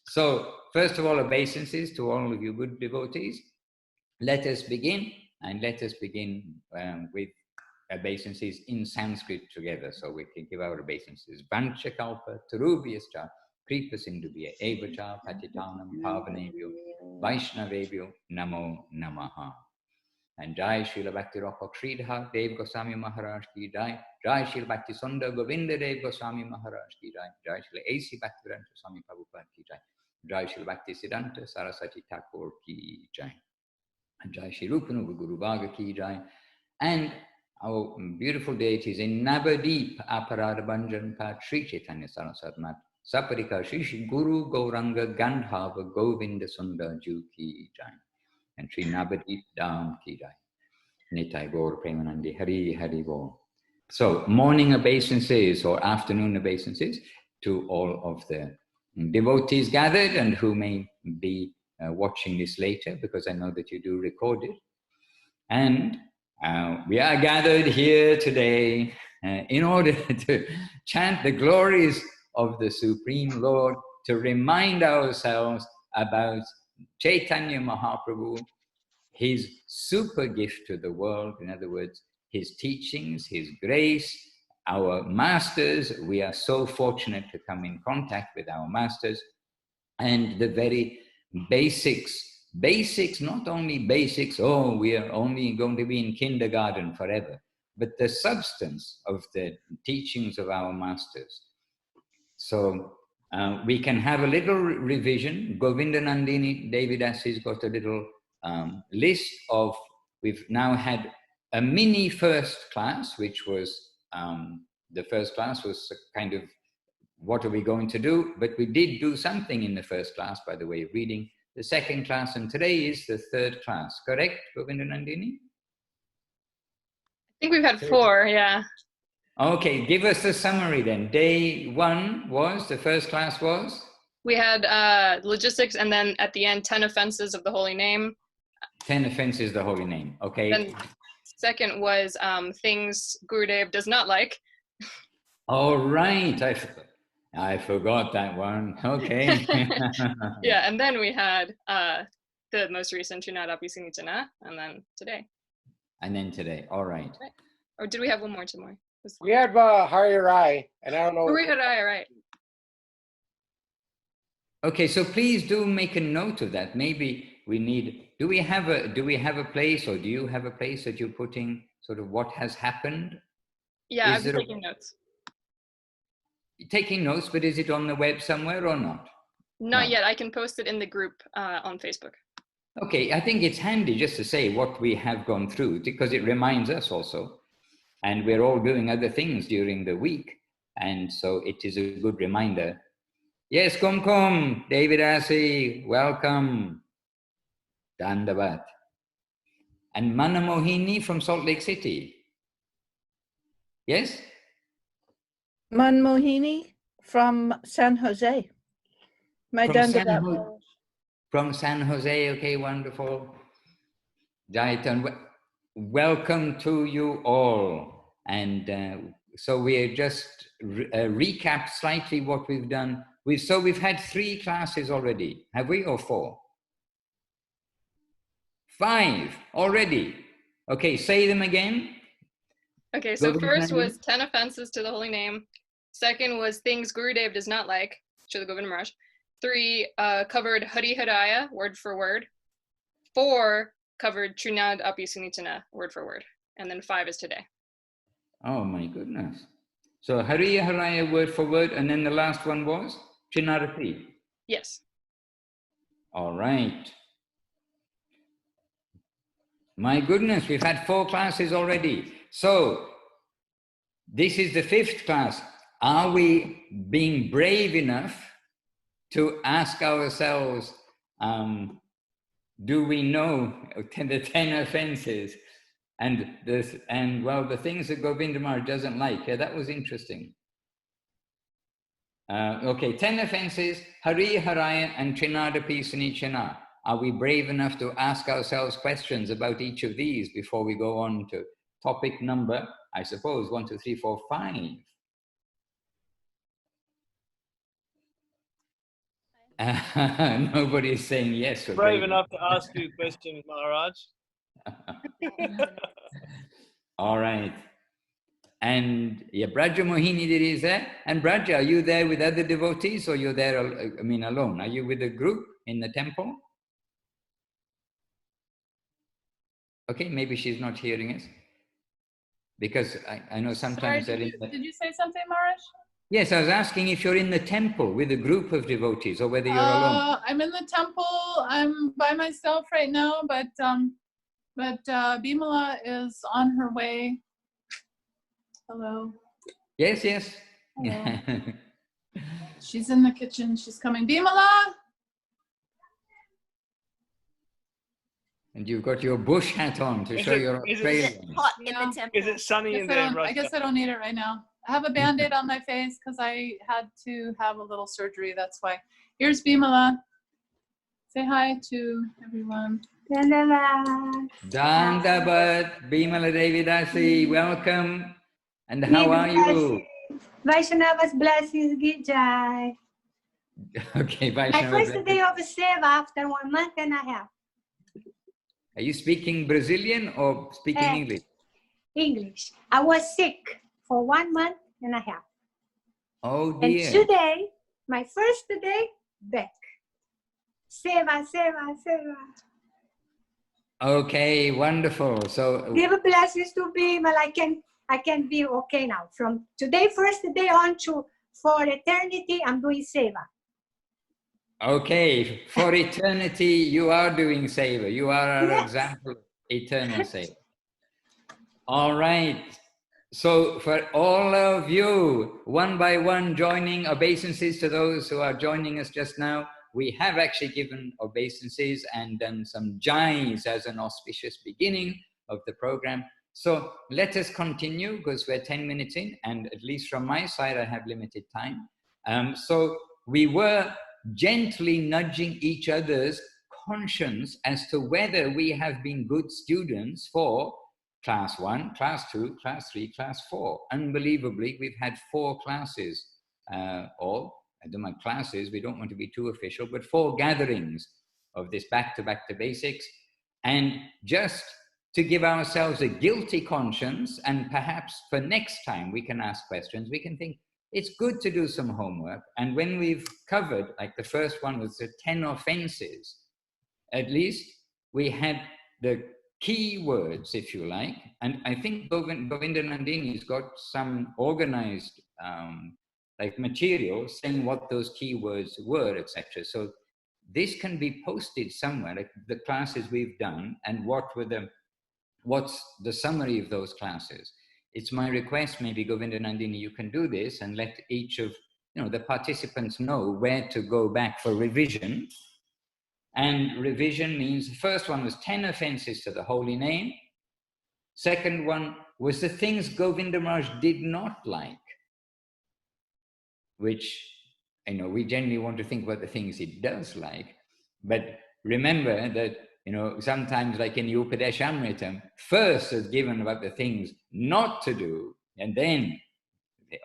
So, first of all, obeisances to all of you good devotees. Let us begin, and let us begin with obeisances in Sanskrit together, so we can give our obeisances. Vanchakalpa tarubhyascha kripa sindhubhya evacha patitanam pavanebhyo vaishnavebhyo namo namaha. And Jai Srila Bhakti Rapa Sridhar Dev Goswami Maharaj ki Jai. Jai Srila Bhakti Sundar Govinda Dev Goswami Maharaj ki Jai. Jai Srila A.C. Bhaktivedanta Swami Prabhupada ki Jai. Jai Srila Bhakti Siddhanta Saraswati Thakur ki Jai. And Jai Sri Rupanuga Guru Bhaga ki Jai. And our beautiful deities in Navadeep Aparada Bhanjan Pat Sri Chaitanya Saraswat Mat Saparika Shri Guru Gauranga Gandhava Govinda Sundar Ju ki Jai. And Sri Navadeep Dham ki Jai. Nitai Gaur Premanandi Hari Hari Bo. So morning obeisances or afternoon obeisances to all of the devotees gathered and who may be watching this later, because I know that you do record it. And we are gathered here today in order to chant the glories of the Supreme Lord, to remind ourselves about Chaitanya Mahaprabhu, his super gift to the world. In other words, his teachings, his grace, our masters. We are so fortunate to come in contact with our masters, and the very basics, not only basics, oh, we are only going to be in kindergarten forever, but the substance of the teachings of our masters. So we can have a little revision. Govinda Nandini Devidas has got a little list of, we've now had a mini first class, which was, the first class was kind of, what are we going to do? But we did do something in the first class by the way of reading. The second class, and today is the third class, correct, Govinda Nandini? I think we've had 4, yeah. Okay, give us the summary then. Day 1 was, the first class was? We had logistics, and then at the end, 10 offenses of the holy name. 10 offenses of the holy name, okay. Then second was things Gurudev does not like. All right, I forgot that one, okay. Yeah, and then we had the most recent Chunadapi Sinitana, and then today. And then today, all right. Or did we have one more tomorrow? We have Hari Rai, and I don't know. Hari Rai, right. Okay, so please do make a note of that. Maybe we need, do we have a place, or do you have a place that you're putting sort of what has happened? Yeah, I'm taking notes. Taking notes, but is it on the web somewhere or not? Not yet. I can post it in the group on Facebook. Okay, I think it's handy just to say what we have gone through, because it reminds us also. And we're all doing other things during the week. And so it is a good reminder. Yes, Kumkum, David Asi, welcome. Dandavat. And Manamohini from Salt Lake City. Yes? Manmohini from San Jose. My Dandavat. From San Jose, okay, wonderful. Jaitan, welcome to you all. And so we just recap slightly what we've done. We've had 3 classes already, have we, or 4? 5 already. Okay, say them again. Okay, so first was 10 offenses to the holy name. Second was things Gurudev does not like, Srila Govinda Maharaj. 3 covered Hari Haraya, word for word. 4 covered Trunad Api Sunitana, word for word. And then 5 is today. Oh my goodness. So Hari Haraya, word for word, and then the last one was Chinarapi. Yes. All right. My goodness, we've had 4 classes already. So this is the 5th class. Are we being brave enough to ask ourselves, do we know the 10 offenses? And well, the things that Govinda Maharaj doesn't like. Yeah, that was interesting. Okay, 10 offenses, Hari Haraya and Trinadapi Sanichana. Are we brave enough to ask ourselves questions about each of these before we go on to topic number, I suppose, 1, 2, 3, 4, 5? Nobody is saying yes. Or brave enough to ask you questions, Maharaj. All right. And yeah, Braja Mohini Diri is there. And Braja, are you there with other devotees or you're there, I mean, alone? Are you with a group in the temple? Okay, maybe she's not hearing us. Because I know sometimes Sorry, did you say something, Maharaj? Yes, I was asking if you're in the temple with a group of devotees or whether you're alone. I'm in the temple. I'm by myself right now, but Bimala is on her way. Hello. Yes, yes. Hello. She's in the kitchen. She's coming. Bimala! And you've got your bush hat on to show you're Australian. Hot in the temple. Is it sunny in there, I guess I don't need it right now. I have a Band-Aid on my face because I had to have a little surgery. That's why. Here's Bimala. Say hi to everyone. Dandabat, Bimala Devidasi, welcome. And how are you? Vaishnava's blessings, Gijai. Okay, My Vaishnava. first day of Seva after 1 month and a half. Are you speaking Brazilian or speaking English? English. I was sick for 1 month and a half. Oh dear. And today, my first day back. Seva, Seva, Seva. Okay, wonderful. So Give blessings to Bimal. I can be okay now. From today, first day on to for eternity, I'm doing Seva. okay, for eternity, you are doing seva. You are our Yes. example of eternal seva. All right. So for all of you, one by one, joining obeisances to those who are joining us just now, we have actually given obeisances and done some jais as an auspicious beginning of the program. So let us continue because we're 10 minutes in, and at least from my side, I have limited time. So we were gently nudging each other's conscience as to whether we have been good students for class 1, class 2, class 3, class 4. Unbelievably, we've had 4 classes, I don't mind classes, we don't want to be too official, but 4 gatherings of this back to basics. And just to give ourselves a guilty conscience, and perhaps for next time we can ask questions, we can think, it's good to do some homework. And when we've covered, like the first one was the 10 offenses, at least we had the key words, if you like. And I think Govinda Nandini's got some organized like material saying what those key words were, etc. So this can be posted somewhere, like the classes we've done and what's the summary of those classes. It's my request, maybe Govinda Nandini, you can do this and let each of the participants know where to go back for revision. And revision means the first one was 10 offenses to the holy name. Second one was the things Govinda Maharaj did not like, which, we generally want to think about the things he does like. But remember that, sometimes like in the Upadeshamritam, first is given about the things not to do, and then,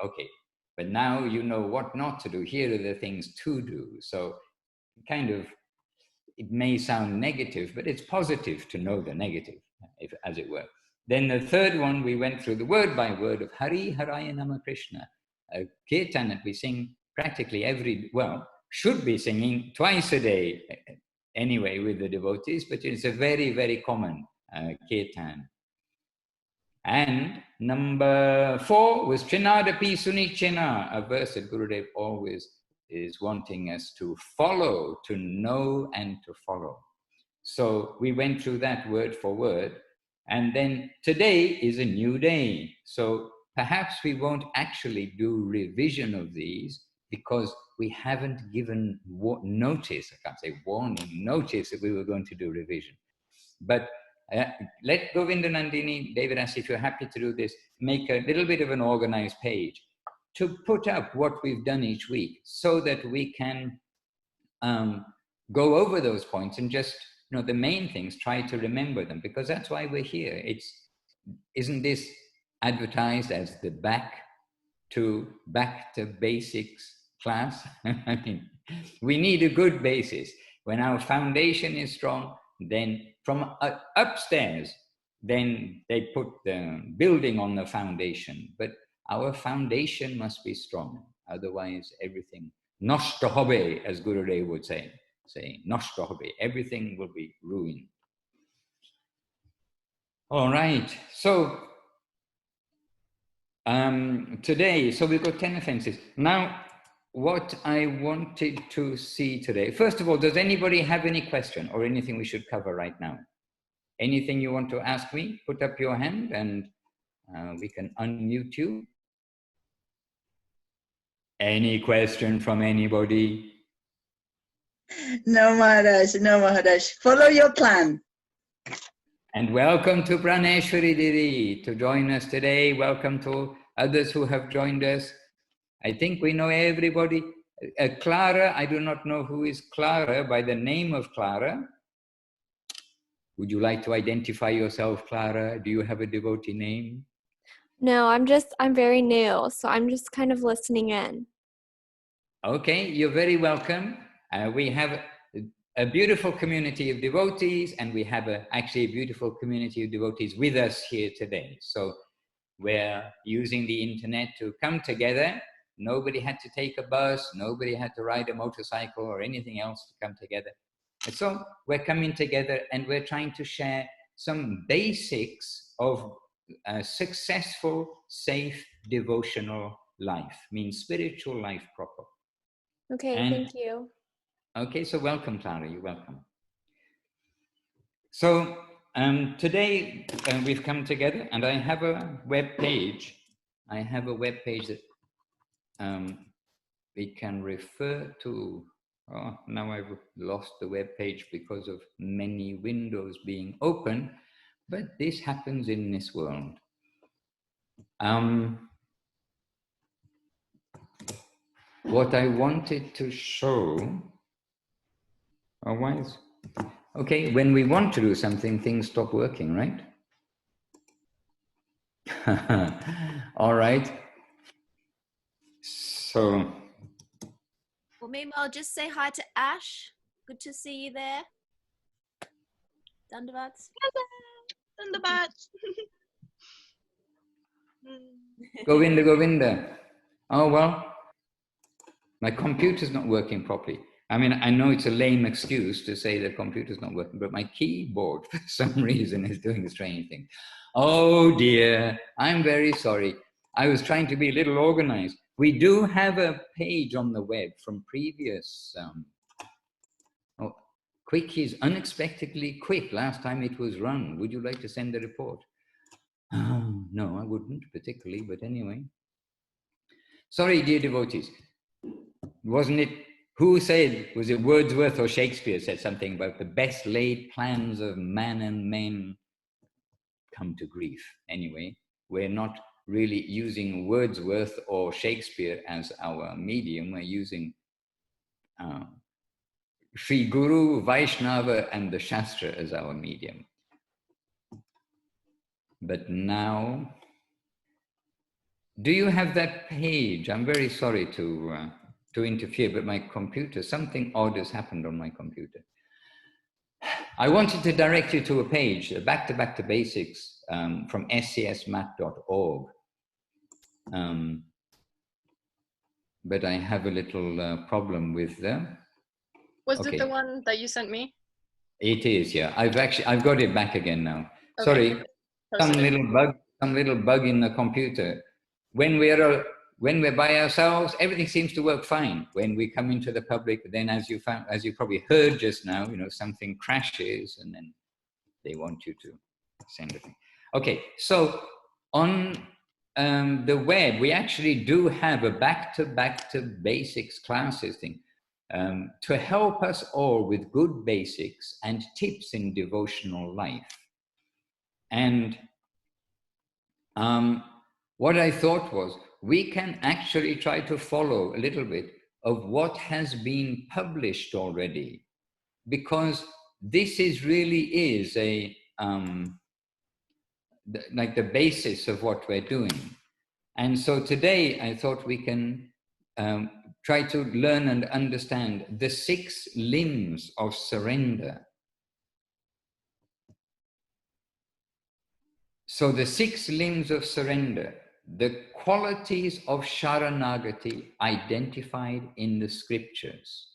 okay, but now you know what not to do. Here are the things to do. So kind of, it may sound negative, but it's positive to know the negative, as it were. Then the third one, we went through the word by word of Hari Haraya Nama Krishna, a kirtan that we sing practically should be singing twice a day anyway with the devotees, but it's a very, very common kirtan. And number 4 was Chinadapi Sunichena, a verse that Gurudev always is wanting us to follow, to know and to follow. So we went through that word for word. And then today is a new day. So perhaps we won't actually do revision of these because we haven't given notice, I can't say warning, notice that we were going to do revision. But let Govinda Nandini, Devidasi, if you're happy to do this, make a little bit of an organized page to put up what we've done each week so that we can go over those points and just, the main things, try to remember them, because that's why we're here. Isn't this advertised as the back to basics class? I mean, We need a good basis. When our foundation is strong, then from upstairs, then they put the building on the foundation. But our foundation must be strong. Otherwise, everything, noshta hobe, as Gurudev would say, noshta hobe, everything will be ruined. All right, so today, so we've got 10 offenses. Now, what I wanted to see today, first of all, does anybody have any question or anything we should cover right now? Anything you want to ask me? Put up your hand and we can unmute you. Any question from anybody? No, Maharaj, no, Maharaj. Follow your plan. And welcome to Praneshwari Didi to join us today. Welcome to others who have joined us. I think we know everybody. Clara, I do not know who is Clara by the name of Clara. Would you like to identify yourself, Clara? Do you have a devotee name? No, I'm very new, so I'm just kind of listening in. Okay, you're very welcome. We have a beautiful community of devotees, and we have actually a beautiful community of devotees with us here today. So we're using the internet to come together. Nobody had to take a bus, nobody had to ride a motorcycle or anything else to come together. And so we're coming together and we're trying to share some basics of a successful, safe, devotional life, means spiritual life proper. Okay, thank you. Okay, so welcome, Clara, you're welcome. So today we've come together and I have a web page. I have a web page that we can refer to. Oh, now I've lost the web page because of many windows being open, but this happens in this world. What I wanted to show, okay, when we want to do something, things stop working, right? All right. So. Well, meanwhile, just say hi to Ash. Good to see you there. Dandavats. Dandavats. Govinda, Govinda. Oh, well, my computer's not working properly. I mean, I know it's a lame excuse to say the computer's not working, but my keyboard, for some reason, is doing a strange thing. Oh, dear. I'm very sorry. I was trying to be a little organized. We do have a page on the web from previous... Quick is unexpectedly quick. Last time it was run. Would you like to send a report? Oh, no, I wouldn't particularly, but anyway. Sorry, dear devotees. Wasn't it, who said, was it Wordsworth or Shakespeare said something about the best laid plans of man and men come to grief? Anyway, we're not really using Wordsworth or Shakespeare as our medium. We're using Sri Guru, Vaishnava, and the Shastra as our medium. But now, do you have that page? I'm very sorry to interfere, but my computer, something odd has happened on my computer. I wanted to direct you to a page, Back to Basics, from scsmat.org. But I have a little problem with them. Was it the one that you sent me? It is, yeah. I've got it back again now. Okay. Sorry, some little bug in the computer. When we're by ourselves, everything seems to work fine. When we come into the public, then as you probably heard just now, something crashes and then they want you to send a thing. Okay, so on the web, we actually do have a back to basics classes thing. To help us all with good basics and tips in devotional life. And what I thought was, we can actually try to follow a little bit of what has been published already, because this really is like the basis of what we're doing. And so today I thought we can try to learn and understand the 6 limbs of surrender. So the 6 limbs of surrender, the qualities of Sharanagati identified in the scriptures.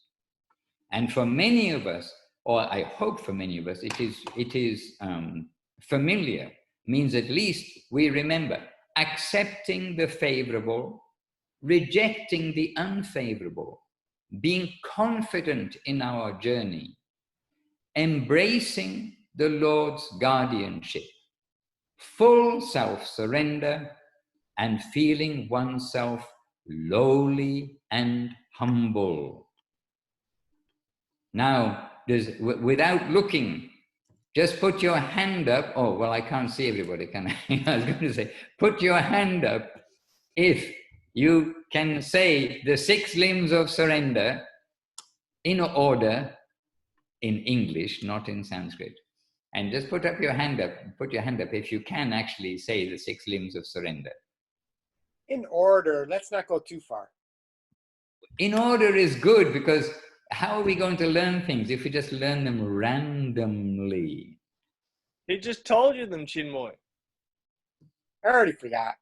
And for many of us, or I hope for many of us, it is familiar, means at least we remember accepting the favorable, rejecting the unfavorable, being confident in our journey, embracing the Lord's guardianship, full self-surrender, and feeling oneself lowly and humble. Now, without looking, just put your hand up. Oh, well, I can't see everybody, can I? I was going to say, put your hand up if you can say the 6 limbs of surrender in order, in English, not in Sanskrit. And just put your hand up if you can actually say the 6 limbs of surrender. In order, let's not go too far. In order is good, because how are we going to learn things if we just learn them randomly? He just told you them, Chinmoy. I already forgot.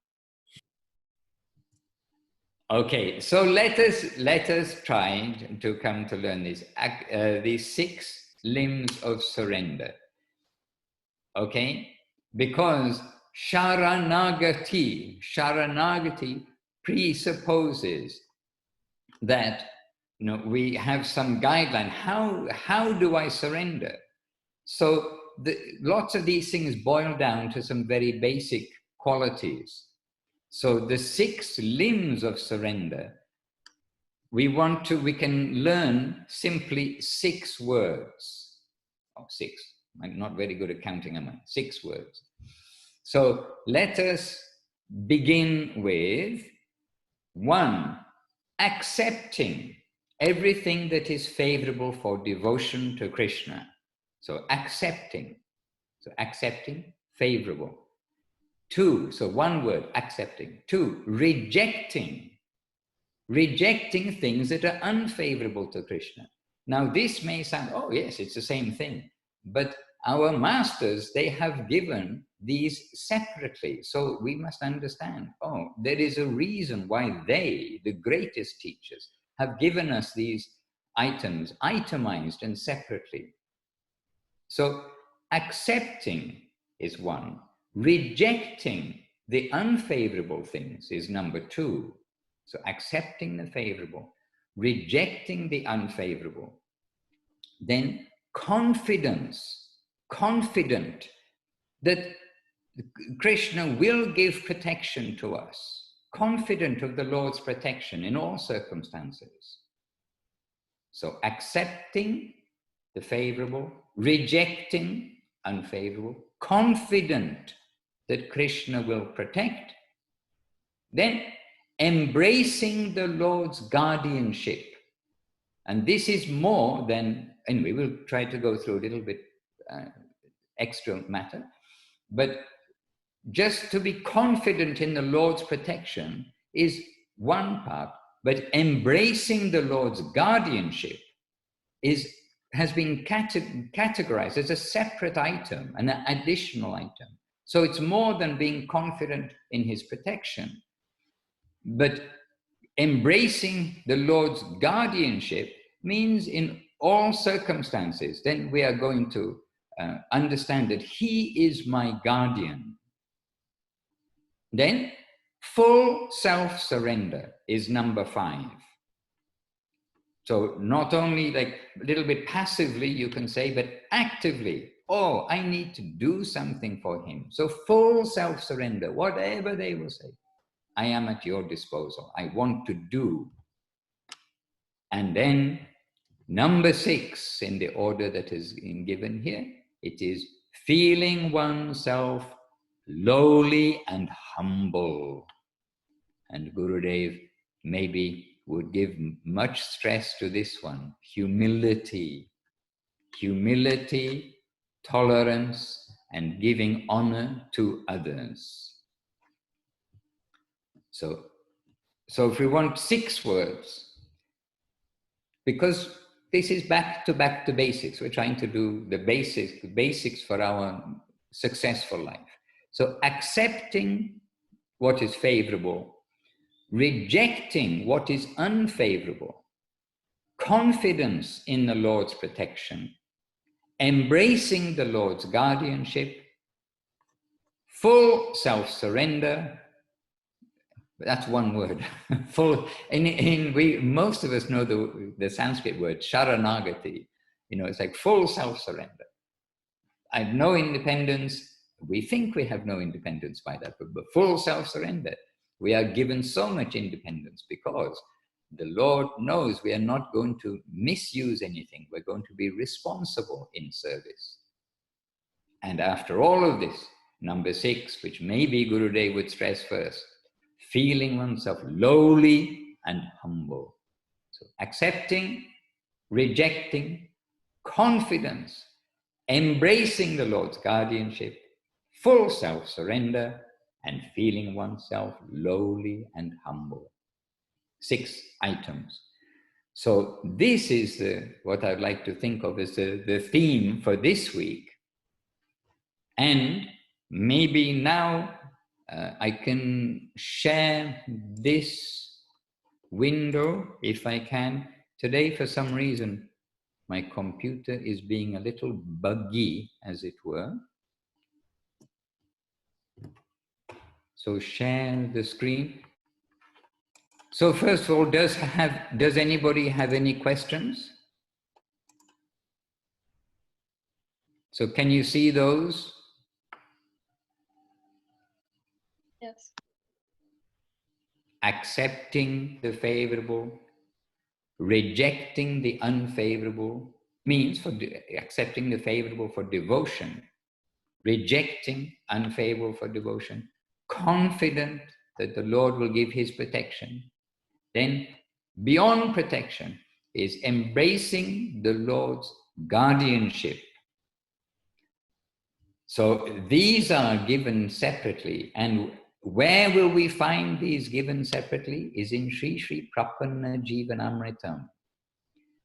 Okay, so let us try to come to learn these 6 limbs of surrender. Okay, because Sharanagati presupposes that we have some guideline. How do I surrender? So lots of these things boil down to some very basic qualities. So the 6 limbs of surrender, we can learn simply 6 words. Oh, 6. I'm not very good at counting, am I? 6 words. So let us begin with 1, accepting everything that is favorable for devotion to Krishna. So accepting, favorable. 2, so 1 word, accepting. 2, rejecting things that are unfavorable to Krishna. Now this may sound, oh yes, it's the same thing. But our masters, they have given these separately. So we must understand, there is a reason why they, the greatest teachers, have given us these items, itemized and separately. So accepting is 1. Rejecting the unfavorable things is number 2. So accepting the favorable, rejecting the unfavorable. Then confident that Krishna will give protection to us, confident of the Lord's protection in all circumstances. So accepting the favorable, rejecting unfavorable, confident that Krishna will protect, then embracing the Lord's guardianship. And this is more than, and we will try to go through a little bit extra matter, but just to be confident in the Lord's protection is one part, but embracing the Lord's guardianship has been categorized as a separate item, an additional item. So it's more than being confident in his protection, but embracing the Lord's guardianship means in all circumstances, then we are going to understand that he is my guardian. Then full self-surrender is number 5. So not only like a little bit passively, you can say, but actively, I need to do something for him. So full self-surrender, whatever they will say, I am at your disposal. I want to do. And then number 6 in the order that is given here, it is feeling oneself lowly and humble. And Gurudev maybe would give much stress to this one. Humility, tolerance, and giving honor to others. So if we want 6 words, because this is back to basics. We're trying to do the basics for our successful life. So accepting what is favorable, rejecting what is unfavorable, confidence in the Lord's protection, embracing the Lord's guardianship, full self-surrender. That's one word. Full. Most of us know the Sanskrit word sharanagati. It's like full self-surrender. I have no independence. We think we have no independence by that, but full self-surrender. We are given so much independence because the Lord knows we are not going to misuse anything. We're going to be responsible in service. And after all of this, number 6, which maybe Gurudev would stress first, feeling oneself lowly and humble. So accepting, rejecting, confidence, embracing the Lord's guardianship, full self-surrender, and feeling oneself lowly and humble. 6 items. So this is what I'd like to think of as the theme for this week. And maybe now I can share this window if I can. Today, for some reason, my computer is being a little buggy, as it were. So share the screen. So first of all, does anybody have any questions? So can you see those? Yes. Accepting the favorable, rejecting the unfavorable means accepting the favorable for devotion, rejecting unfavorable for devotion, confident that the Lord will give his protection. Then beyond protection is embracing the Lord's guardianship. So these are given separately, and where will we find these given separately is in Sri Sri Prapanna Jivanamritam.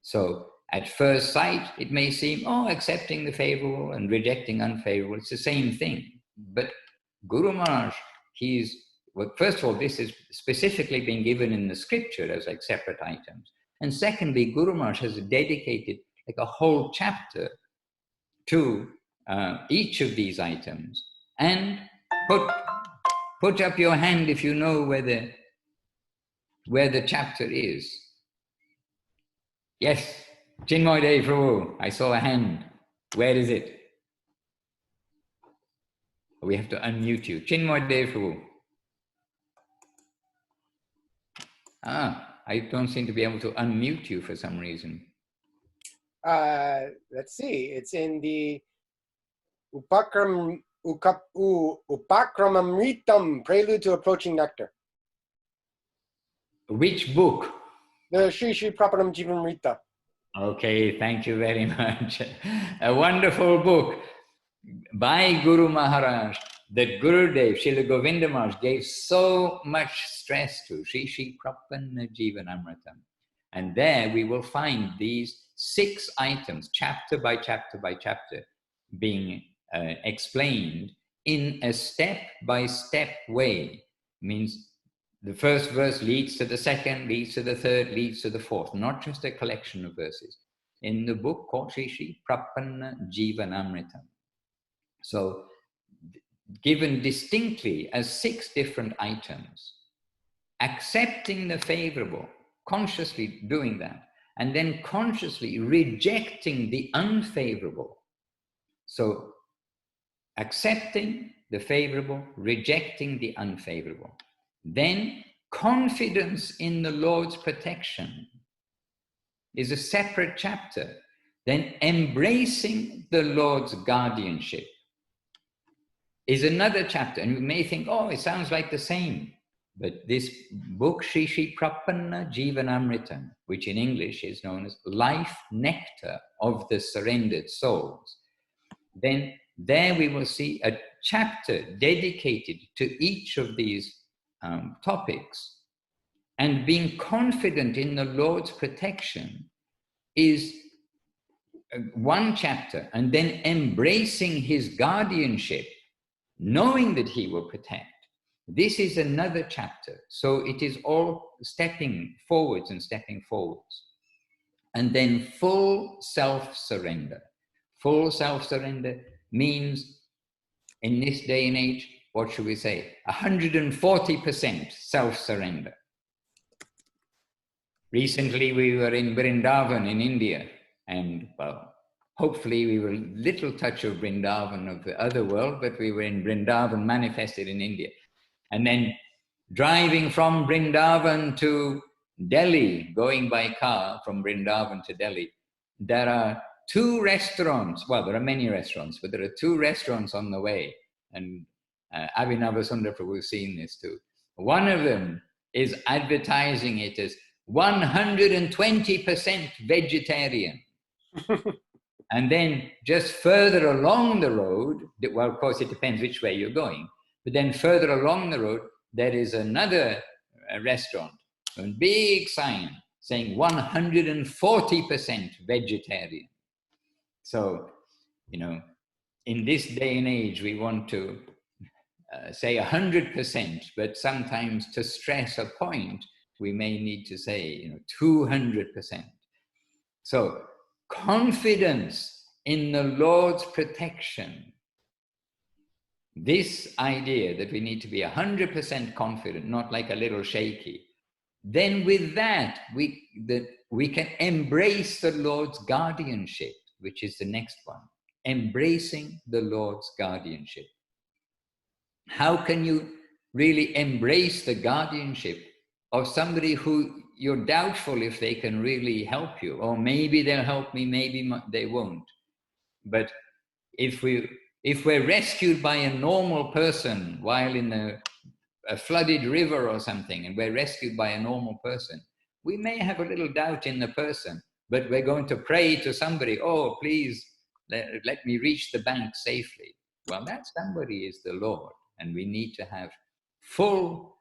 So at first sight, it may seem, accepting the favorable and rejecting unfavorable, it's the same thing. But Guru Maharaj, first of all, this is specifically been given in the scripture as like separate items. And secondly, Guru Maharaj has dedicated like a whole chapter to each of these items. And put up your hand if you know where the chapter is. Yes, Chinmoy Dev Prabhu, I saw a hand. Where is it? We have to unmute you. Chinmoy Dev Prabhu. I don't seem to be able to unmute you for some reason. Let's see. It's in the Upakramamritam, Prelude to Approaching Nectar. Which book? The Sri Sri Prapanam Jivanamrita. Okay, thank you very much. A wonderful book by Guru Maharaj that Gurudev, Srila Govinda Maharaj, gave so much stress to, Sri Sri Prapanna Jivanamritam. And there we will find these 6 items, chapter by chapter by chapter, being explained in a step-by-step way. Means the first verse leads to the second, leads to the third, leads to the fourth, not just a collection of verses. In the book called Sri Sri Prapanna Jivanamritam. So given distinctly as 6 different items, accepting the favorable, consciously doing that, and then consciously rejecting the unfavorable. So accepting the favorable, rejecting the unfavorable. Then confidence in the Lord's protection is a separate chapter. Then embracing the Lord's guardianship is another chapter. And you may think, it sounds like the same. But this book, Sri Sri Prapanna Jivanamritam, which in English is known as Life Nectar of the Surrendered Souls, then there we will see a chapter dedicated to each of these topics. And being confident in the Lord's protection is one chapter, and then embracing his guardianship, knowing that he will protect. This is another chapter. So it is all stepping forwards and stepping forwards. And then full self-surrender. Full self-surrender means, in this day and age, what should we say? 140% self-surrender. Recently, we were in Vrindavan in India, and well, hopefully we were a little touch of Vrindavan of the other world, but we were in Vrindavan manifested in India. And then driving from Vrindavan to Delhi, going by car from Vrindavan to Delhi, there are 2 restaurants. Well, there are many restaurants, but there are 2 restaurants on the way. And Abhinavasundar Prabhu has seen this too. One of them is advertising it as 120% vegetarian. And then just further along the road, well, of course, it depends which way you're going, but then further along the road, there is another restaurant, a big sign saying 140% vegetarian. So, you know, in this day and age, we want to say 100%, but sometimes to stress a point, we may need to say, you know, 200%. So, confidence in the Lord's protection. This idea that we need to be 100% confident, not like a little shaky. Then with that, we can embrace the Lord's guardianship, which is the next one. Embracing the Lord's guardianship. How can you really embrace the guardianship of somebody who you're doubtful if they can really help you? Or maybe they'll help me, maybe they won't. But if we're rescued by a normal person while in a flooded river or something, and we're rescued by a normal person, we may have a little doubt in the person, but we're going to pray to somebody, oh, please let me reach the bank safely. Well, that somebody is the Lord, and we need to have full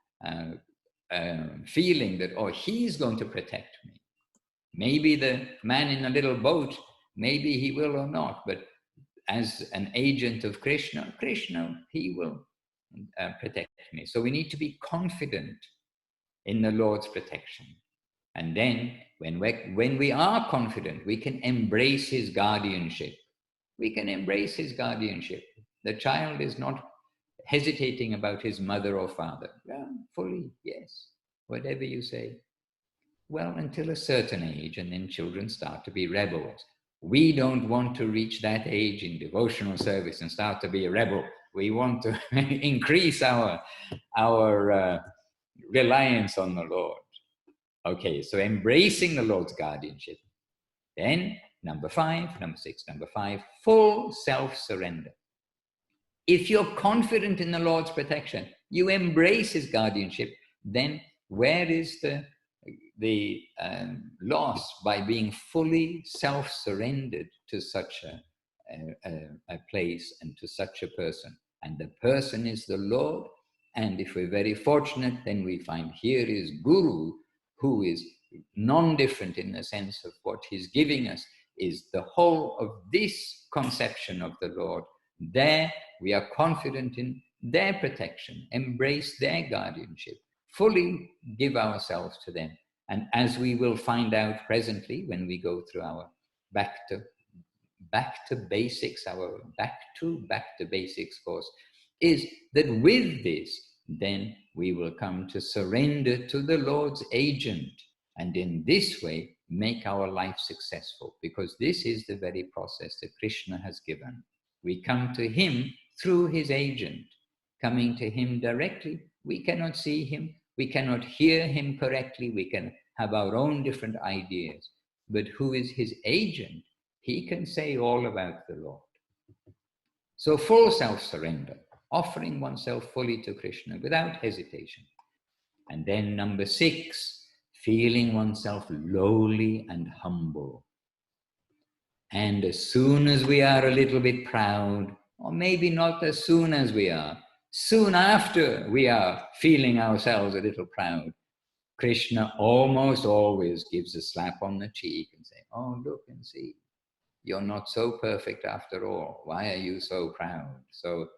feeling that, oh, he's going to protect me. Maybe the man in a little boat, maybe he will or not, but as an agent of Krishna, he will protect me. So we need to be confident in the Lord's protection. And then when we are confident, we can embrace his guardianship. We can embrace his guardianship. The child is not hesitating about his mother or father. Yeah, fully, yes, whatever you say. Well, until a certain age, and then children start to be rebels. We don't want to reach that age in devotional service and start to be a rebel. We want to increase our reliance on the Lord. Okay, so embracing the Lord's guardianship. Then, number 6, full self-surrender. If you're confident in the Lord's protection, you embrace his guardianship, then where is the loss by being fully self-surrendered to such a place and to such a person? And the person is the Lord. And if we're very fortunate, then we find here is Guru, who is non-different in the sense of what he's giving us is the whole of this conception of the Lord. There we are confident in their protection, embrace their guardianship, fully give ourselves to them. And as we will find out presently when we go through our back to basics, our back to basics course, is that with this, then we will come to surrender to the Lord's agent, and in this way make our life successful, because this is the very process that Krishna has given. We come to him through his agent. Coming to him directly, we cannot see him, we cannot hear him correctly, we can have our own different ideas. But who is his agent? He can say all about the Lord. So full self-surrender, offering oneself fully to Krishna without hesitation. And then number 6, feeling oneself lowly and humble. And as soon as we are a little bit proud, or maybe not as soon as we are, soon after we are feeling ourselves a little proud, Krishna almost always gives a slap on the cheek and say, oh, look and see, you're not so perfect after all. Why are you so proud? So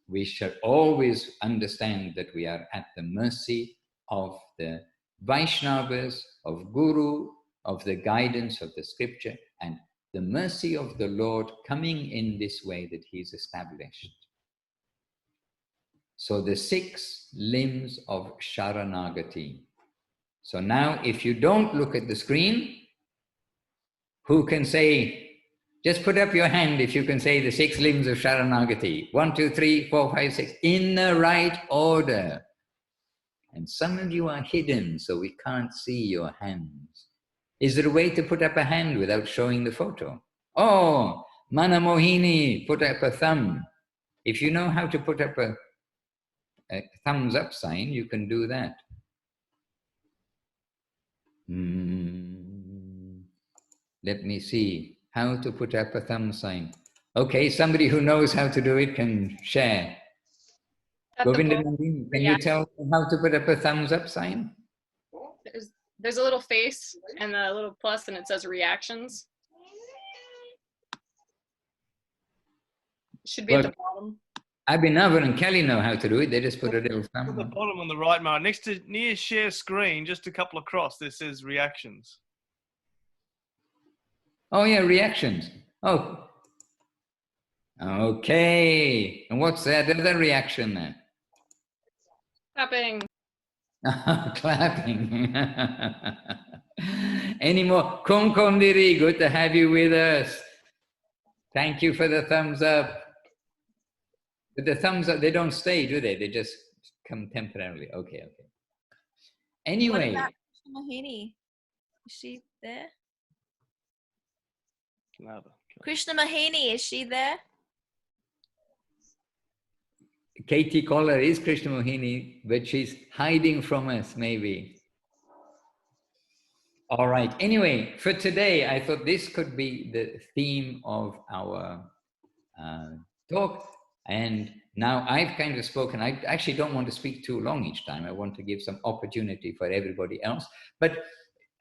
we should always understand that we are at the mercy of the Vaishnavas, of Guru, of the guidance of the scripture, and the mercy of the Lord coming in this way that he's established. So the 6 limbs of Sharanagati. So now if you don't look at the screen, who can say, just put up your hand if you can say the 6 limbs of Sharanagati. 1, 2, 3, 4, 5, 6, in the right order. And some of you are hidden, so we can't see your hands. Is there a way to put up a hand without showing the photo? Oh, Mana Mohini, put up a thumb. If you know how to put up a thumbs up sign, you can do that. Let me see how to put up a thumb sign. Okay, somebody who knows how to do it can share. Govinda, can you tell them how to put up a thumbs up sign? There's a little face and a little plus, and it says reactions. Should be at the bottom. Abhinav and Kelly know how to do it. They just put a little thumb. At the bottom on the right, Mark, next to near share screen, just a couple across, there says reactions. Oh yeah, reactions. Oh, okay. And what's that other reaction there? Clapping. Clapping. Any more? Kumkumdiri, good to have you with us. Thank you for the thumbs up. But the thumbs up, they don't stay, do they? They just come temporarily. Okay, okay. Anyway. What about Krishna Mohini? Is she there? Krishna Mohini, is she there? Katie Collar is Krishna Mohini, but she's hiding from us, maybe. All right. Anyway, for today, I thought this could be the theme of our talk. And now I've kind of spoken. I actually don't want to speak too long each time. I want to give some opportunity for everybody else. But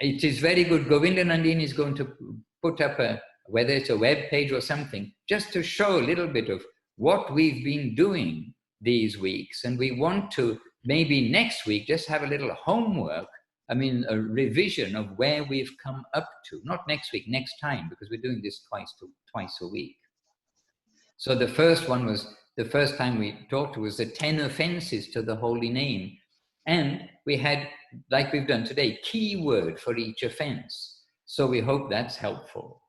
it is very good. Govinda Nandini is going to put up whether it's a web page or something, just to show a little bit of what we've been doing these weeks. And we want to maybe next week just have a little homework, a revision of where we've come up to. Not next week, next time, because we're doing this twice a week. So the first one was, the first time we talked was the 10 offenses to the holy name. And we had, like we've done today, keyword for each offense. So we hope that's helpful.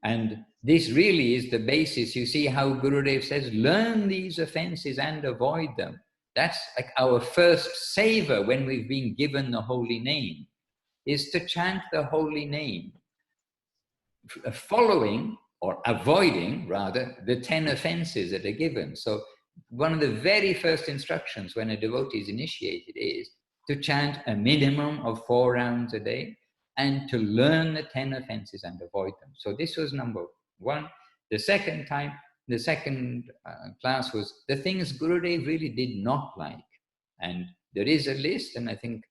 And this really is the basis. You see how Gurudev says, learn these offenses and avoid them. That's like our first savor when we've been given the holy name, is to chant the holy name, following or avoiding, rather, the 10 offenses that are given. So one of the very first instructions when a devotee is initiated is to chant a minimum of 4 rounds a day and to learn the 10 offenses and avoid them. So this was number 1. The second class was the things Gurudev really did not like. And there is a list, and I think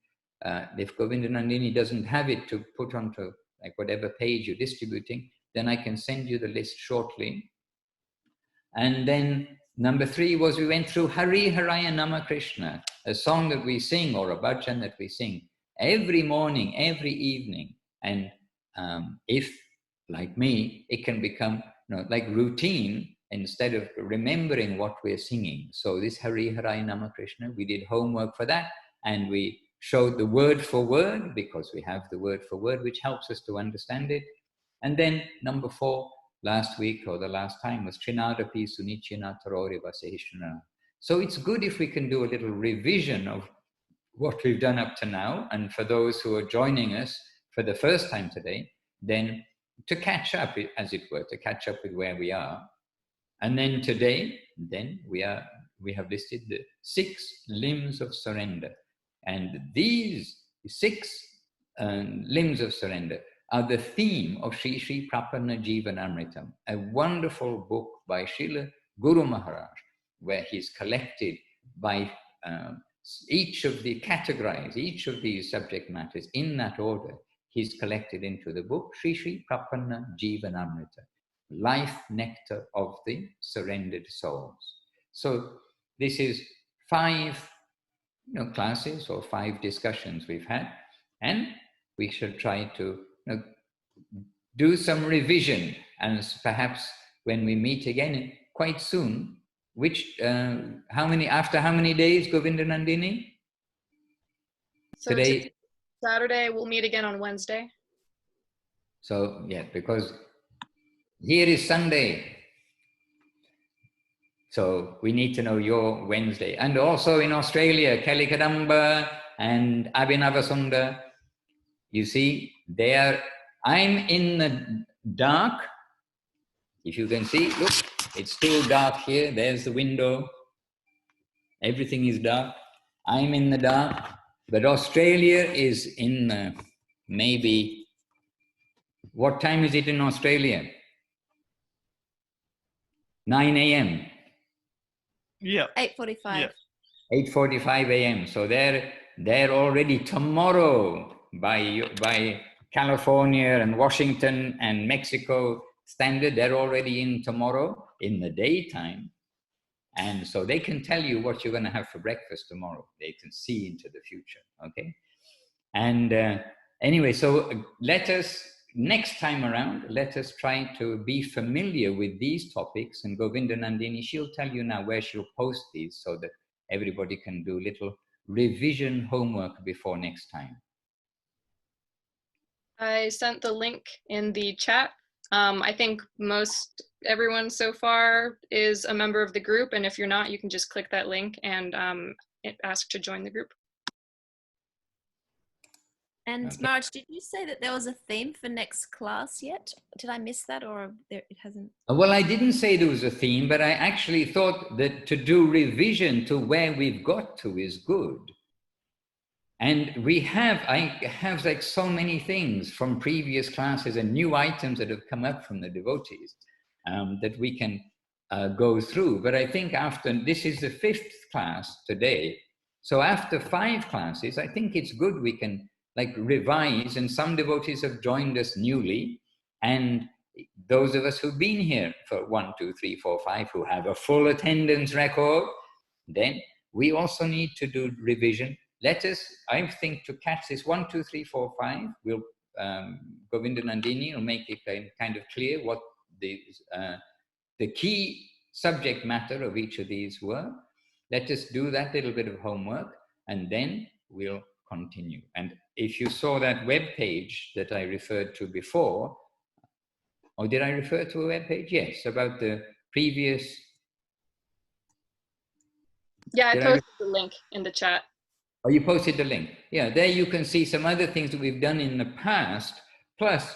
if Govinda Nandini doesn't have it to put onto like whatever page you're distributing, then I can send you the list shortly. And then number 3 was we went through Hari Haraya Nama Krishna, a song that we sing or a bhajan that we sing every morning, every evening. And if, like me, it can become like routine instead of remembering what we're singing. So this Hari Haraya Nama Krishna, we did homework for that, and we showed the word for word, because we have the word for word, which helps us to understand it. And then number 4, last week or the last time, was Trinadapi Sunichina Tarori Vaseshana. So it's good if we can do a little revision of what we've done up to now. And for those who are joining us for the first time today, then to catch up, as it were, to catch up with where we are. And then today, we have listed the 6 limbs of surrender. And these 6 limbs of surrender are the theme of Sri Sri Prapanna Jivanamritam, a wonderful book by Srila Guru Maharaj, where he's collected by each of the categories, each of these subject matters in that order, he's collected into the book Sri Sri Prapanna Jivanamrita, Life Nectar of the Surrendered Souls. So this is 5 classes or 5 discussions we've had, and we shall try to do some revision, and perhaps when we meet again quite soon, after how many days, Govinda Nandini? So today, Saturday, we'll meet again on Wednesday. So yeah, because here is Sunday. So we need to know your Wednesday. And also in Australia, Kelly Kadamba and Abhinavasunda, you see, I'm in the dark. If you can see, look, it's still dark here. There's the window. Everything is dark. I'm in the dark. But Australia is in maybe, what time is it in Australia? 9 a.m. Yeah. 8:45. Yeah. 8:45 a.m. So they're already tomorrow by California and Washington and Mexico standard. They're already in tomorrow in the daytime. And so they can tell you what you're going to have for breakfast tomorrow. They can see into the future, okay? And anyway, so next time around, let us try to be familiar with these topics. And Govinda Nandini, she'll tell you now where she'll post these so that everybody can do little revision homework before next time. I sent the link in the chat. I think everyone so far is a member of the group, and if you're not, you can just click that link and ask to join the group. And Okay. Maharaj, did you say that there was a theme for next class yet? Did I miss that, or it hasn't? Well, I didn't say there was a theme, but I actually thought that to do revision to where we've got to is good. And I have like so many things from previous classes and new items that have come up from the devotees that we can go through. But I think this is the 5th class today. So after 5 classes, I think it's good we can revise, and some devotees have joined us newly. And those of us who've been here for 1, 2, 3, 4, 5, who have a full attendance record, then we also need to do revision. Let us, I think, to catch this 1, 2, 3, 4, 5, we'll, Govinda Nandini will make it kind of clear what the key subject matter of each of these were. Let us do that little bit of homework, and then we'll continue. And if you saw that web page that I referred to before, or did I refer to a web page? Yes, about the previous. Yeah, I posted the link in the chat. Oh, you posted the link. Yeah, there you can see some other things that we've done in the past, plus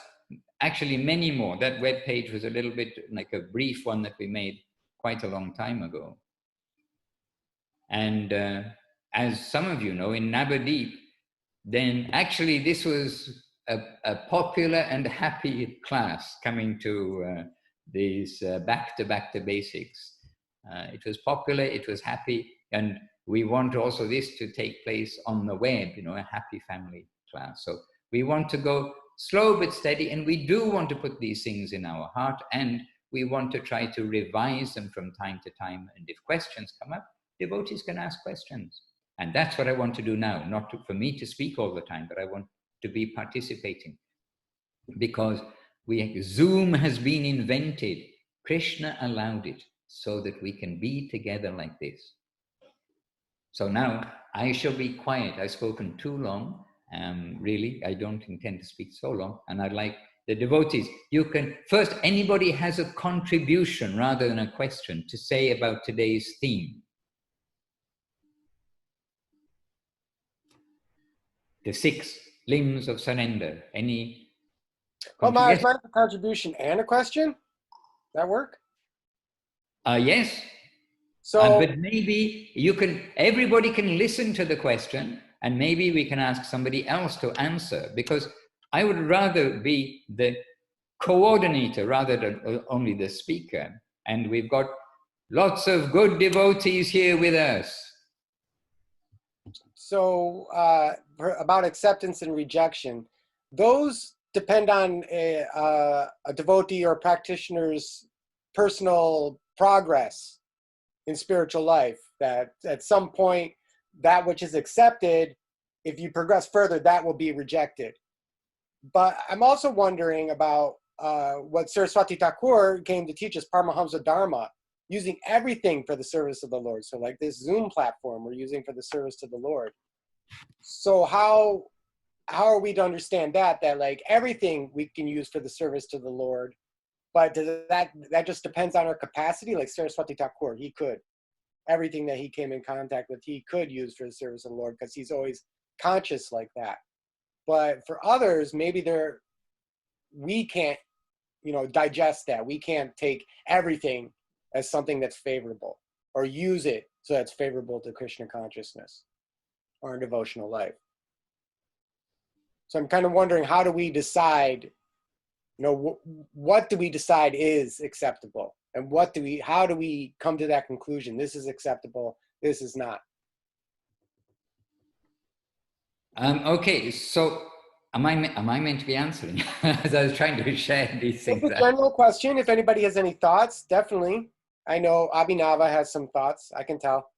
actually many more. That web page was a little bit like a brief one that we made quite a long time ago. And as some of you know, in Navadip, then actually this was a popular and happy class coming to these back to basics. It was popular, it was happy, and we want also this to take place on the web, a happy family class. So we want to go slow but steady, and we do want to put these things in our heart, and we want to try to revise them from time to time. And if questions come up, devotees can ask questions. And that's what I want to do now, not for me to speak all the time, but I want to be participating. Because Zoom has been invented. Krishna allowed it so that we can be together like this. So now I shall be quiet. I've spoken too long. Really, I don't intend to speak so long. And I'd like the devotees, you can, first, anybody has a contribution rather than a question to say about today's theme. The 6 limbs of surrender. Any? Well, Maharaj, might have a contribution and a question? That work? Yes. So, but maybe everybody can listen to the question, and maybe we can ask somebody else to answer, because I would rather be the coordinator rather than only the speaker. And we've got lots of good devotees here with us. about acceptance and rejection, those depend on a devotee or practitioner's personal progress in spiritual life, that at some point, that which is accepted, if you progress further, that will be rejected. But I'm also wondering about what Saraswati Thakur came to teach us, Paramahamsa Dharma, using everything for the service of the Lord. So like this Zoom platform we're using for the service to the Lord. So how are we to understand that like everything we can use for the service to the Lord, but that just depends on our capacity? Like Saraswati Thakur, he could. Everything that he came in contact with, he could use for the service of the Lord because he's always conscious like that. But for others, maybe we can't, digest that. We can't take everything as something that's favorable or use it so that's favorable to Krishna consciousness or in devotional life. So I'm kind of wondering, how do we decide, what do we decide is acceptable? And how do we come to that conclusion? This is acceptable, this is not. Okay, so am I meant to be answering? As I was trying to share these things. It's a general question. If anybody has any thoughts, definitely. I know Abhinava has some thoughts. I can tell.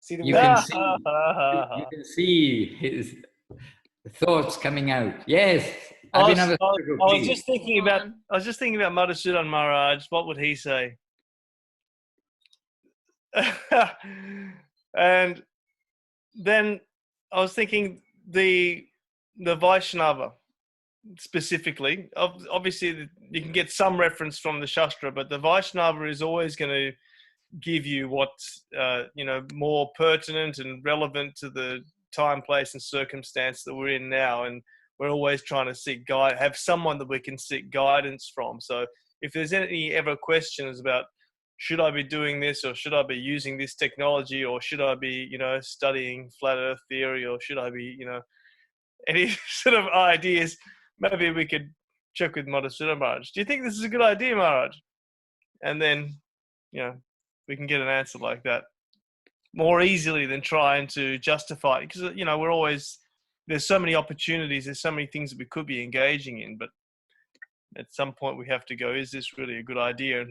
You can see his thoughts coming out. Yes. I was just thinking about Madhusudan Maharaj. What would he say? And then I was thinking the Vaishnava specifically. Obviously, you can get some reference from the Shastra, but the Vaishnava is always going to give you what's more pertinent and relevant to the time, place, and circumstance that we're in now. And we're always trying to have someone that we can seek guidance from. So if there's any ever questions about, should I be doing this, or should I be using this technology, or should I be, studying flat earth theory, or should I be, any sort of ideas, maybe we could check with Madhusudan Maharaj. Do you think this is a good idea, Maharaj? And then, we can get an answer like that more easily than trying to justify it. Because, there's so many opportunities, there's so many things that we could be engaging in, but at some point we have to go, is this really a good idea?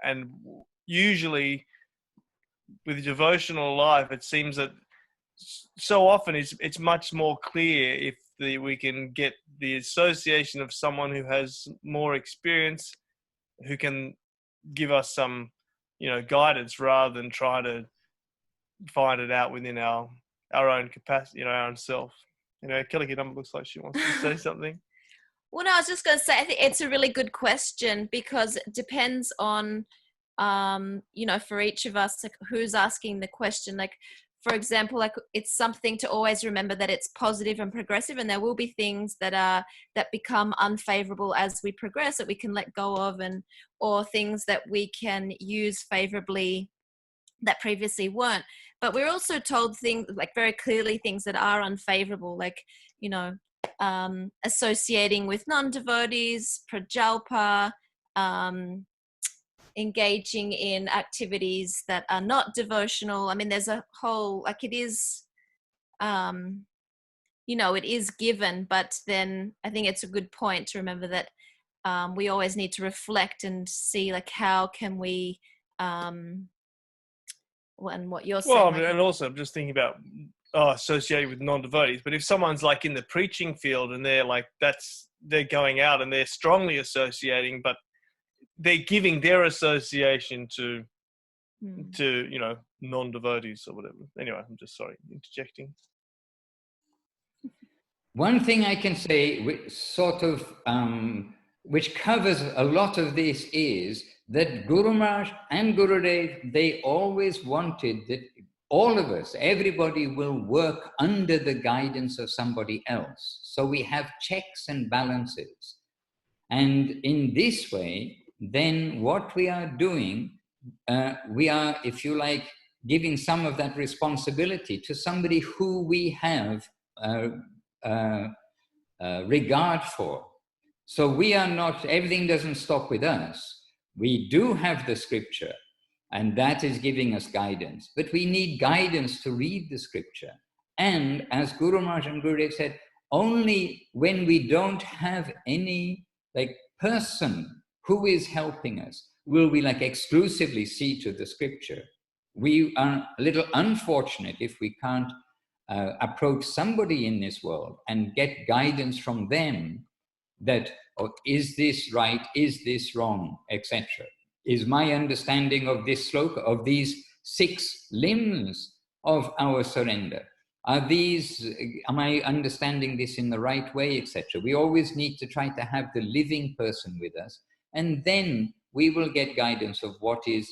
And usually with devotional life, it seems that so often it's much more clear if we can get the association of someone who has more experience, who can give us some, guidance, rather than try to find it out within our own capacity, our own self. Kelly Kidum looks like she wants to say something. Well, no, I was just going to say, I think it's a really good question, because it depends on, for each of us, like, who's asking the question. Like, for example, like, it's something to always remember that it's positive and progressive, and there will be things that become unfavorable as we progress that we can let go of, or things that we can use favorably that previously weren't. But we're also told things, like, very clearly, things that are unfavorable, like, associating with non-devotees, prajalpa, engaging in activities that are not devotional. I mean, there's a whole, like, it is, it is given, but then I think it's a good point to remember that we always need to reflect and see, like, how can we, and what you're saying. Well, and also I'm just thinking about associated with non-devotees, but if someone's like in the preaching field and they're like, they're going out and they're strongly associating, but they're giving their association to non-devotees or whatever. Anyway, I'm just interjecting. One thing I can say, which covers a lot of this, is that Guru Maharaj and Gurudev, they always wanted that all of us, everybody will work under the guidance of somebody else. So we have checks and balances. And in this way, then what we are doing, we are, if you like, giving some of that responsibility to somebody who we have regard for. So we are not, everything doesn't stop with us. We do have the scripture, and that is giving us guidance. But we need guidance to read the scripture. And as Guru Maharaj and Gurudev said, only when we don't have any like person who is helping us will we like exclusively see to the scripture. We are a little unfortunate if we can't approach somebody in this world and get guidance from them that, oh, is this right, is this wrong, etc. Is my understanding of this sloka, of these 6 limbs of our surrender, am I understanding this in the right way, etc. We always need to try to have the living person with us, and then we will get guidance of what is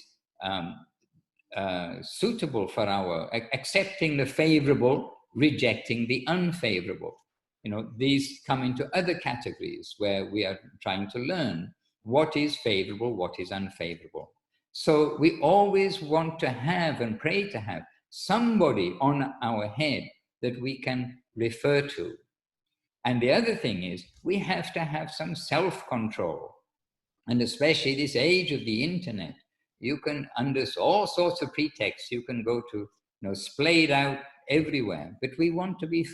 suitable for our, accepting the favorable, rejecting the unfavorable. You know, these come into other categories where we are trying to learn what is favorable, what is unfavorable. So we always want to have and pray to have somebody on our head that we can refer to. And the other thing is we have to have some self-control. And especially this age of the internet, you can, under all sorts of pretexts, you can go to, you know, splayed out everywhere. But we want to be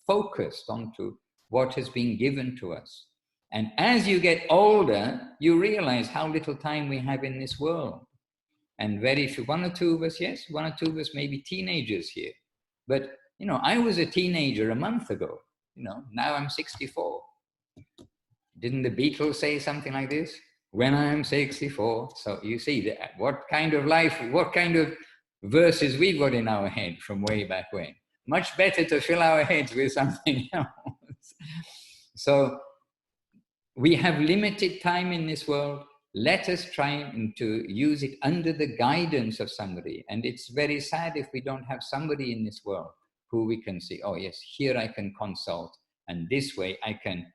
focused onto what has been given to us. And as you get older, you realize how little time we have in this world. And very few, 1 or 2 of us, yes, 1 or 2 of us may be teenagers here. But, you know, I was a teenager a month ago. You know, now I'm 64. Didn't the Beatles say something like this? When I'm 64. So you see that what kind of life, what kind of verses we got in our head from way back when. Much better to fill our heads with something else. So we have limited time in this world. Let us try to use it under the guidance of somebody. And it's very sad if we don't have somebody in this world who we can see, oh yes, here I can consult, and this way I can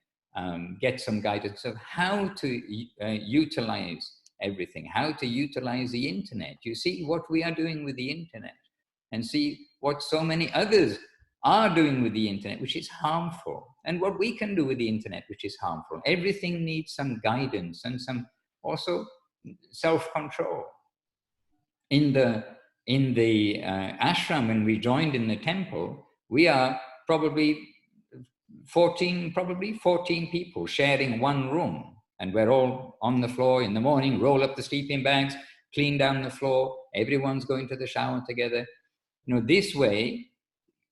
get some guidance of how to utilize everything, how to utilize the internet. You see what we are doing with the internet, and see what so many others are doing with the internet, which is harmful, and what we can do with the internet, which is harmful. Everything needs some guidance and some also self-control. In the ashram, when we joined in the temple, we are probably 14 people sharing one room, and we're all on the floor in the morning, roll up the sleeping bags, clean down the floor, everyone's going to the shower together. You know, this way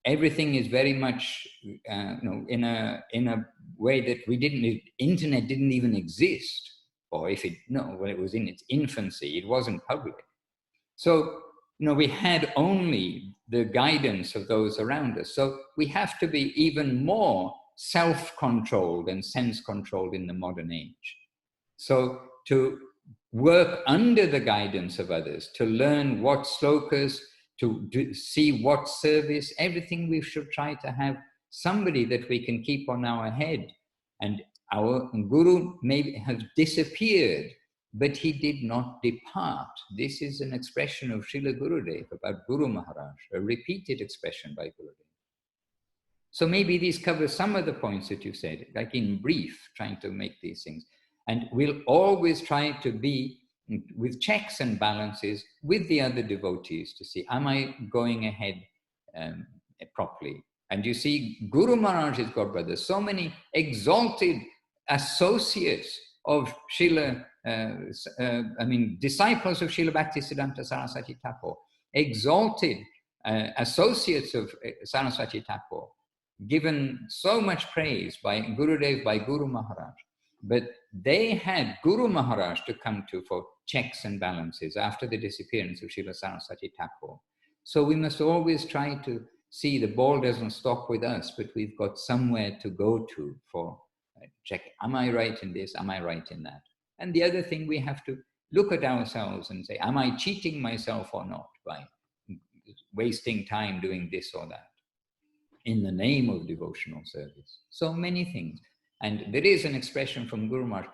everything is very much you know, in a way that internet didn't even exist, or if it, no, when it was in its infancy, it wasn't public. So, you know, we had only the guidance of those around us. So we have to be even more self-controlled and sense-controlled in the modern age. So to work under the guidance of others, to learn what slokas, to see what service, everything we should try to have somebody that we can keep on our head. And our Guru may have disappeared, but he did not depart. This is an expression of Srila Gurudev about Guru Maharaj, a repeated expression by Gurudev. So maybe these cover some of the points that you said, like in brief, trying to make these things. And we'll always try to be with checks and balances with the other devotees to see, am I going ahead properly? And you see, Guru Maharaj's godbrother, so many exalted associates of Srila, disciples of Srila Bhaktisiddhanta Saraswati Thakur, exalted associates of Saraswati Thakur, given so much praise by Gurudev, by Guru Maharaj. But they had Guru Maharaj to come to for checks and balances after the disappearance of Srila Saraswati Thakur. So we must always try to see the ball doesn't stop with us, but we've got somewhere to go to for check. Am I right in this? Am I right in that? And the other thing, we have to look at ourselves and say, am I cheating myself or not by wasting time doing this or that in the name of devotional service? So many things. And there is an expression from Guru Maharaj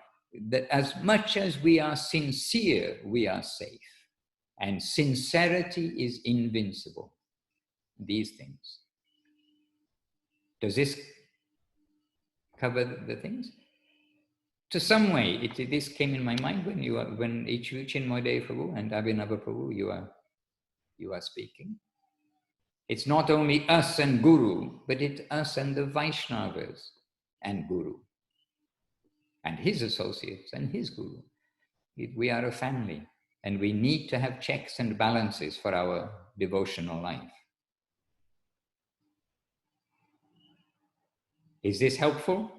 that as much as we are sincere, we are safe. And sincerity is invincible. These things. Does this cover the things? To some way, this came in my mind when Chinmoy Prabhu and Abhinava Prabhu, you are speaking. It's not only us and Guru, but it's us and the Vaishnavas and Guru, and his associates and his Guru. We are a family, and we need to have checks and balances for our devotional life. Is this helpful?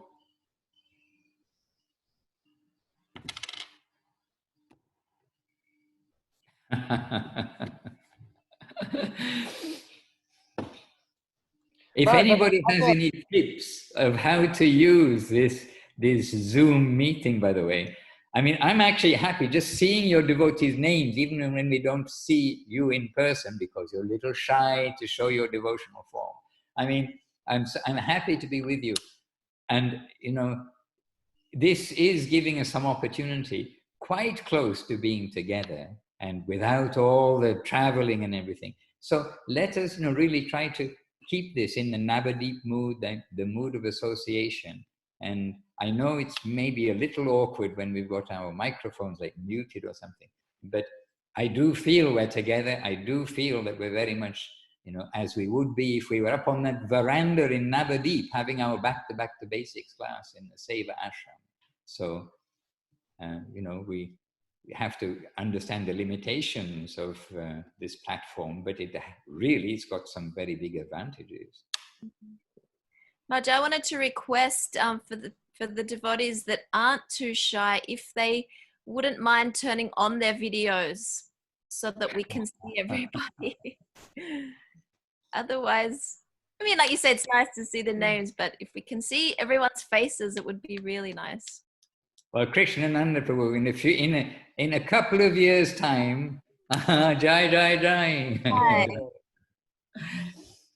If anybody has any tips of how to use this Zoom meeting, by the way, I mean, I'm actually happy just seeing your devotees' names, even when we don't see you in person because you're a little shy to show your devotional form. I mean, I'm happy to be with you. And, you know, this is giving us some opportunity quite close to being together and without all the traveling and everything. So let us, you know, really try to keep this in the Navadip mood, the mood of association. And I know it's maybe a little awkward when we've got our microphones like muted or something, but I do feel we're together. I do feel that we're very much, you know, as we would be if we were up on that veranda in Navadip having our back to basics class in the Seva ashram. So, you know, we have to understand the limitations of this platform, but it's got some very big advantages. Maj, I wanted to request for the devotees that aren't too shy, if they wouldn't mind turning on their videos so that we can see everybody. Otherwise, I mean, like you said, it's nice to see the names, but if we can see everyone's faces, it would be really nice. Well, Krishnananda Prabhu, in a couple of years' time, Jai Jai Jai.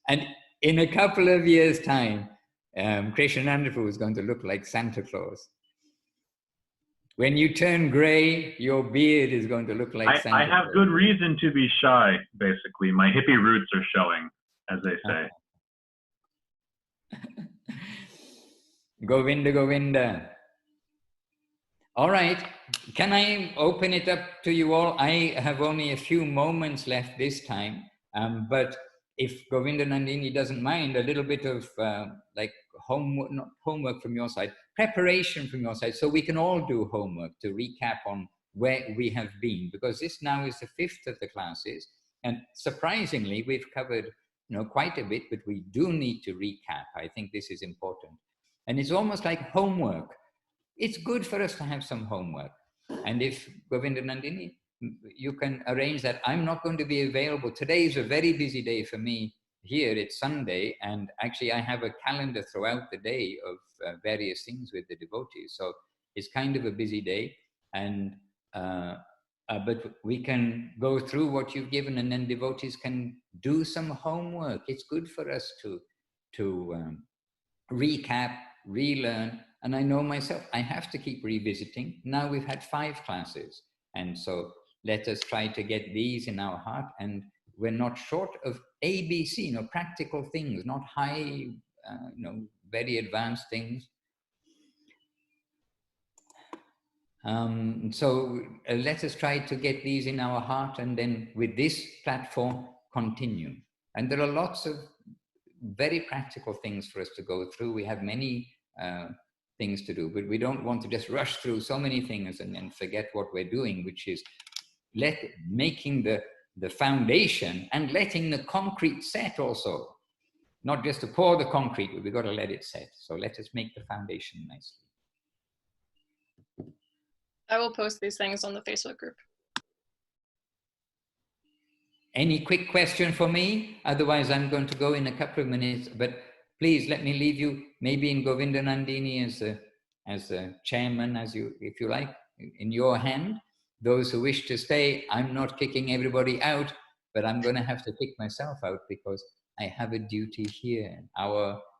And in a couple of years' time, Krishnananda Prabhu is going to look like Santa Claus. When you turn gray, your beard is going to look like Santa Claus. I have good reason to be shy, basically. My hippie roots are showing, as they say. Govinda, Govinda. All right, can I open it up to you all? I have only a few moments left this time, but if Govinda Nandini doesn't mind, a little bit of like homework, not homework from your side, preparation from your side, so we can all do homework to recap on where we have been, because this now is the 5th of the classes, and surprisingly, we've covered, you know, quite a bit, but we do need to recap. I think this is important, and it's almost like homework. It's good for us to have some homework. And if Govinda Nandini, you can arrange that. I'm not going to be available. Today is a very busy day for me here. It's Sunday. And actually I have a calendar throughout the day of various things with the devotees. So it's kind of a busy day. And, but we can go through what you've given, and then devotees can do some homework. It's good for us to recap, relearn. And I know myself, I have to keep revisiting. Now we've had 5 classes. And so let us try to get these in our heart. And we're not short of ABC, you know, practical things, not high, you know, very advanced things. So let us try to get these in our heart, and then with this platform, continue. And there are lots of very practical things for us to go through. We have many things to do, but we don't want to just rush through so many things and then forget what we're doing, which is making the foundation and letting the concrete set also. Not just to pour the concrete, but we've got to let it set. So let us make the foundation nicely. I will post these things on the Facebook group. Any quick question for me? Otherwise, I'm going to go in a couple of minutes, but please let me leave you maybe in Govinda Nandini as a chairman, if you like, in your hand. Those who wish to stay, I'm not kicking everybody out, but I'm going to have to kick myself out because I have a duty here.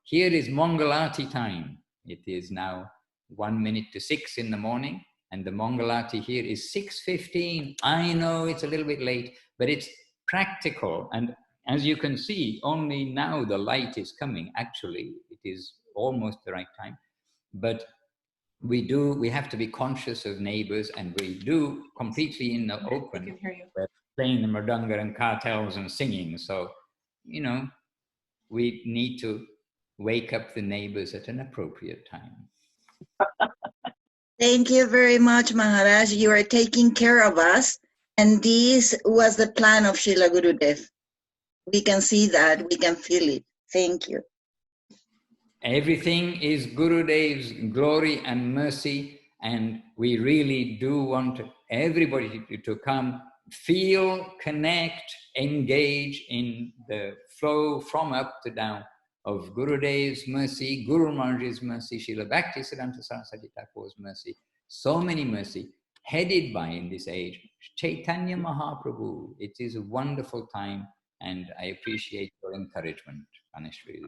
Here is Mangalati time. It is now 1 minute to 6 in the morning, and the Mangalati here is 6:15. I know it's a little bit late, but it's practical. And as you can see, only now the light is coming. Actually, it is almost the right time. But we have to be conscious of neighbors, and we do completely in the open. We're playing the mridanga and cartels and singing. So you know, we need to wake up the neighbors at an appropriate time. Thank you very much, Maharaj. You are taking care of us. And this was the plan of Srila Gurudev. We can see that, we can feel it. Thank you. Everything is Gurudev's glory and mercy, and we really do want everybody to come, feel, connect, engage in the flow from up to down of Gurudev's mercy, Guru Maharaj's mercy, Srila Bhaktisiddhanta Saraswati Thakur's mercy, so many mercy, headed by, in this age, Chaitanya Mahaprabhu. It is a wonderful time, and I appreciate your encouragement, Anishwari.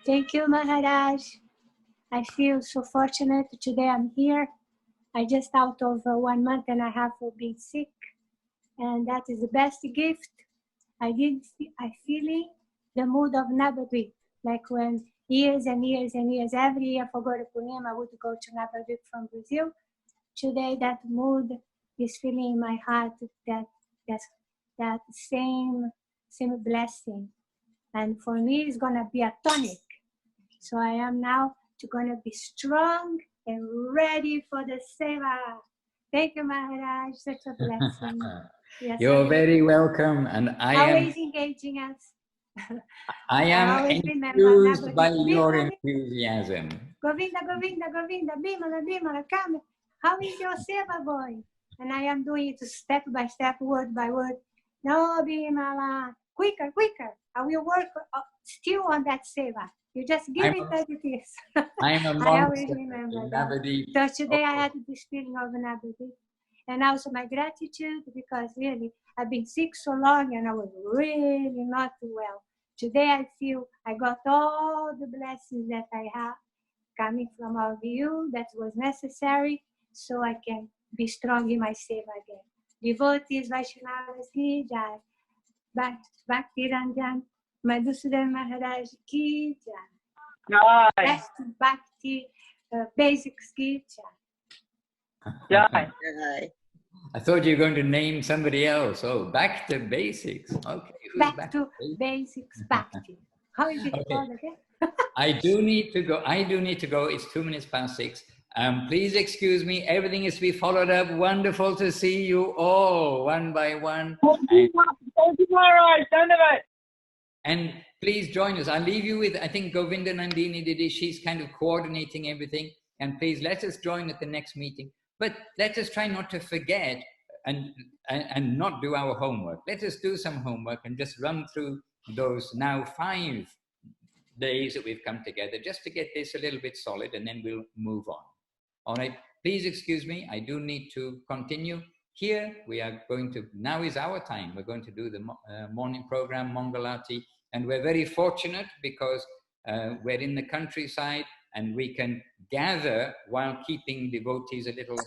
Thank you, Maharaj. I feel so fortunate today I'm here. I just out of 1 month and a half of being sick, and that is the best gift. I feeling the mood of Navadvip, like when years and years and years, every year for Guru Purnima, I would go to Navadvip from Brazil. Today, that mood is feeling in my heart, that same blessing. And for me, it's gonna be a tonic. So I am now gonna be strong and ready for the seva. Thank you, Maharaj. Such a blessing. Yes, You're very welcome, and I always am engaging us. I am always enthused by your enthusiasm. Govinda, Govinda, Govinda, Bimala, Bimala, come. How is your seva, boy? And I am doing it step by step, word by word. No, Bimala, quicker, quicker. I will work still on that seva. You just give it as it is. I'm a I always monster remember in that. Navadvip. So today I had this feeling of Navadvip. And also my gratitude, because really I've been sick so long and I was really not well. Today I feel I got all the blessings that I have coming from all of you that was necessary so I can be strong in my seva again. Devotees, Vaishnavas ki jai. Bhakti Ranjan, Madhusudan Maharaj ki jai. Best Bhakti Basics ki jai. Jai. I thought you were going to name somebody else. Oh, back to basics. Okay. Back to basics Bhakti. How is it called again? I do need to go. It's 2 minutes past 6. Please excuse me. Everything is to be followed up. Wonderful to see you all one by one. Thank you, Maharaj. And please join us. I'll leave you with, I think Govinda Nandini Didi, she's kind of coordinating everything. And please let us join at the next meeting. But let us try not to forget and not do our homework. Let us do some homework and just run through those now 5 days that we've come together just to get this a little bit solid, and then we'll move on. All right. Please excuse me. I do need to continue. Here we are going to, now is our time. We're going to do the morning program, Mangalati, and we're very fortunate because we're in the countryside and we can gather while keeping devotees a little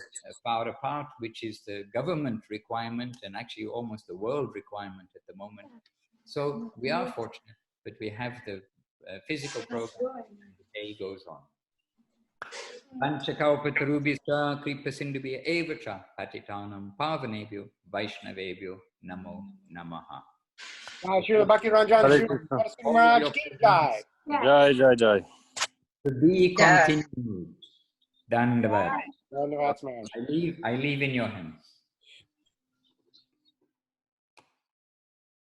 far apart, which is the government requirement and actually almost the world requirement at the moment. So we are fortunate, but we have the physical program and the day goes on. Panchakalpatarubhischa kripasindubhya evacha patitanam pavanebhyo vaishnavebhyo namo namaha. Srila Bhakti Ranjan, Srila Maharaj ki jai. Jai, jai, jai. To be continued. Dandavad. Dandavad, Maharaj. I leave in your hands.